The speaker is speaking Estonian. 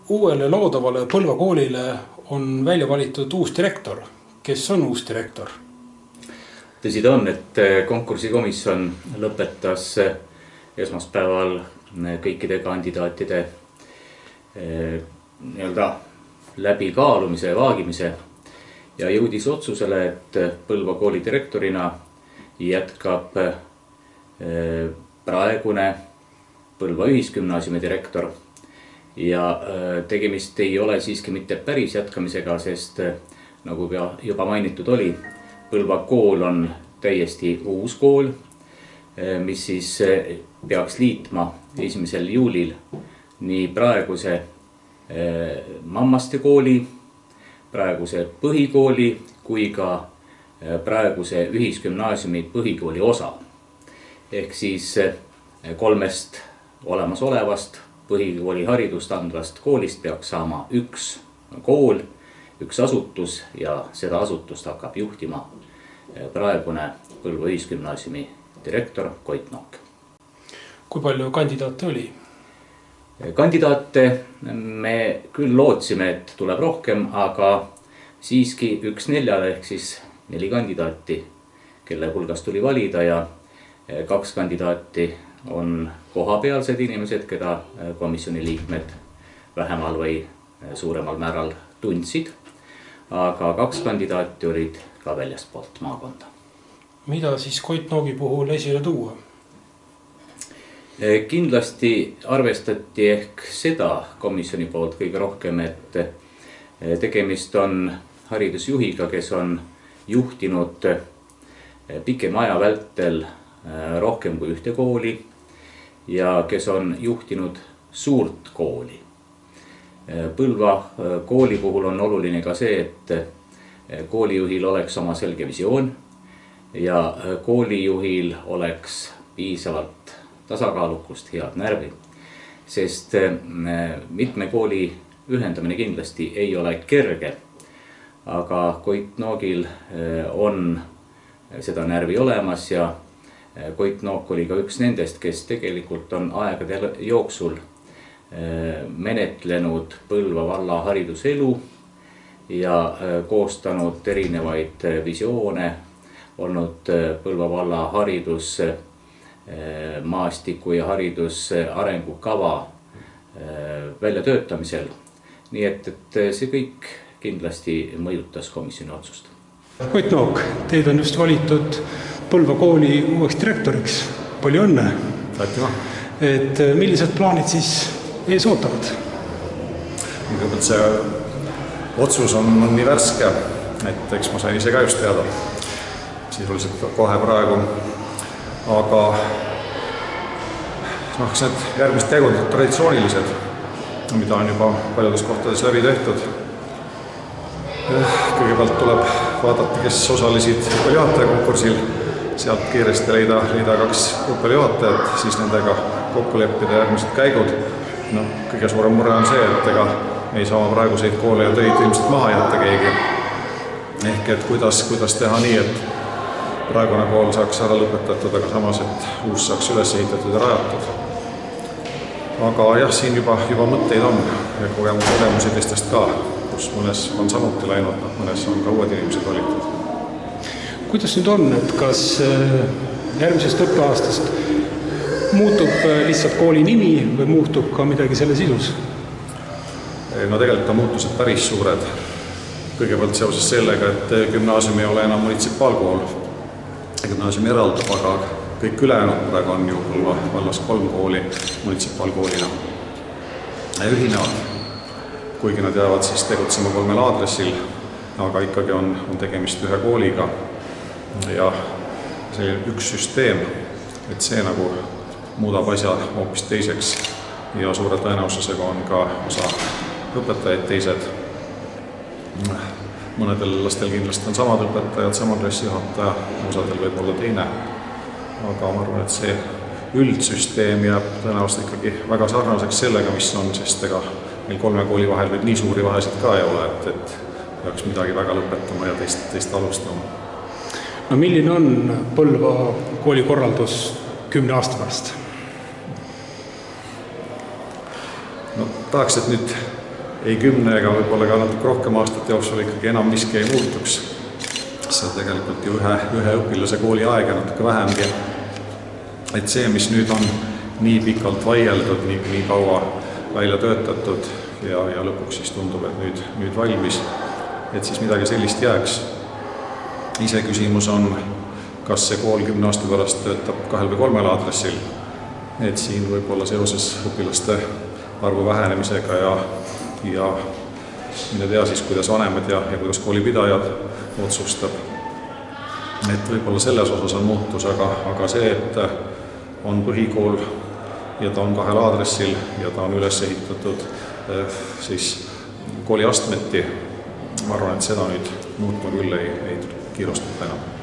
uuele loodavale Põlva koolile on välja valitud uus direktor. Kes on uus direktor? Tõsi ta on, et konkursikomisjon lõpetas esmaspäeval kõikide kandidaatide läbikaalumise ja vaagimise ja jõudis otsusele, et Põlva kooli direktorina jätkab praegune Põlva ühisgümnaasiumi direktor. Ja tegemist ei ole siiski mitte päris jätkamisega, sest nagu juba mainitud oli, Põlva kool on täiesti uus kool, mis siis peaks liitma 1. juulil nii praeguse mammaste kooli, praeguse põhikooli kui ka praeguse ühisgümnaasiumi põhikooli osa. Ehk siis 3 olemasolevast põhikooli haridust andvast koolist peaks saama üks kool, üks asutus ja seda asutust hakkab juhtima praegune Põlva ühisgümnaasiumi direktor Koit Nook. Kui palju kandidaate oli? Kandidaate me küll lootsime, et tuleb rohkem, aga siiski 1/4 ehk siis 4 kandidaati, kelle hulgast tuli valida ja 2 kandidaati on kohapealsed inimesed, keda komisjoni liikmed vähemal või suuremal määral tundsid. Aga 2 kandidaati olid ka väljastpoolt maakonda. Mida siis Koit Noogi puhul esile tuua? Kindlasti arvestati ehk seda komisjoni poolt kõige rohkem, et tegemist on haridusjuhiga, kes on juhtinud pikema aja vältel rohkem kui ühte kooli ja kes on juhtinud suurt kooli. Põlva kooli puhul on oluline ka see, et koolijuhil oleks oma selge visioon ja koolijuhil oleks piisavalt tasakaalukust, head närvi, sest mitme kooli ühendamine kindlasti ei ole kerge, aga Koit Noogil on seda närvi olemas ja Koit Nook oli ka üks nendest, kes tegelikult on aegade jooksul menetlenud Põlva valla hariduselu ja koostanud erinevaid visioone, olnud Põlva valla haridusmaastiku ja haridusarengukava väljatöötamisel. Nii et see kõik kindlasti mõjutas komisjoni otsust. Koit Nook, teid on just valitud Põlva kooli uueks direktoriks. Palju õnne! Tätima! Et millised plaanid siis ees ootavad? Kõigepealt see otsus on nii värske, et eks ma sain ise ka just teada. Sisuliselt kohe praegu. Aga eks need järgmised tegud traditsioonilised, mida on juba paljudes kohtades läbi tehtud. Kõigepealt tuleb vaadata, kes osalesid õppejuhataja konkursil. Sealt kiiresti leida 2 õppejuhatajat, siis nendega kokku leppida järgmised käigud. Kõige suurem mure on see, et ega ei saa praeguseid koole ja töid ilmselt maha jätta keegi. Ehk et kuidas teha nii, et praegune kool saaks ära lõpetatud, aga samas, et uus saaks üles ehitatud ja rajatud. Aga jah, siin juba mõtteid on ja kogemusi teistest ka, kus mõnes on samuti läinud, mõnes on ka uued inimesed valitud. Kuidas nüüd on, et kas järgmisest õppeaastast muutub lihtsalt kooli nimi või muutub ka midagi selle sisus? No tegelikult on muutused päris suured. Kõigepealt seoses sellega, et gümnaasium ei ole enam munitsipaalkool. Gümnaasium eraldab, aga kõik ülejäänud praegu on ju Põlva vallas 3 kooli munitsipaalkoolina ühinevad. Kuigi nad jäävad siis tegutsema 3 aadressil, aga ikkagi on tegemist ühe kooliga. Ja see üks süsteem, et see nagu muudab asja hoopis teiseks ja suure tõenäosusega on ka osa õpetajaid teised. Mõnedel lastel kindlasti on samad õpetajad, sama klassijuhataja, osadel võib olla teine. Aga ma arvan, et see üldsüsteem jääb tõenäoliselt ikkagi väga sarnaseks sellega, mis on, sest ega meil 3 kooli vahel võib nii suuri vahesid ka ei ole, et peaks midagi väga lõpetama ja teist alustama. No milline on Põlva koolikorraldus 10 aasta pärast? No tahaks, et nüüd ei 10 ega võib-olla ka natuke rohkem aastate jooksul ikkagi enam miski ei muutuks. See on tegelikult ju ühe õpilase kooli aeg ja natuke vähemgi. Et see, mis nüüd on nii pikalt vaieldud, nii kaua välja töötatud ja lõpuks siis tundub, et nüüd valmis, et siis midagi sellist jääks. Ise küsimus on, kas see kool 10 aasta pärast töötab 2 või 3 aadressil. Et siin võib-olla seoses õpilaste arvu vähenemisega ja mine tea siis, kuidas vanemad ja kuidas koolipidajad otsustab. Et võib-olla selles osas on muutus, aga see, et on põhikool ja ta on 2 aadressil ja ta on üles ehitatud siis kooli astmeti, ma arvan, et seda nüüd muutma küll ei kiirustata enam.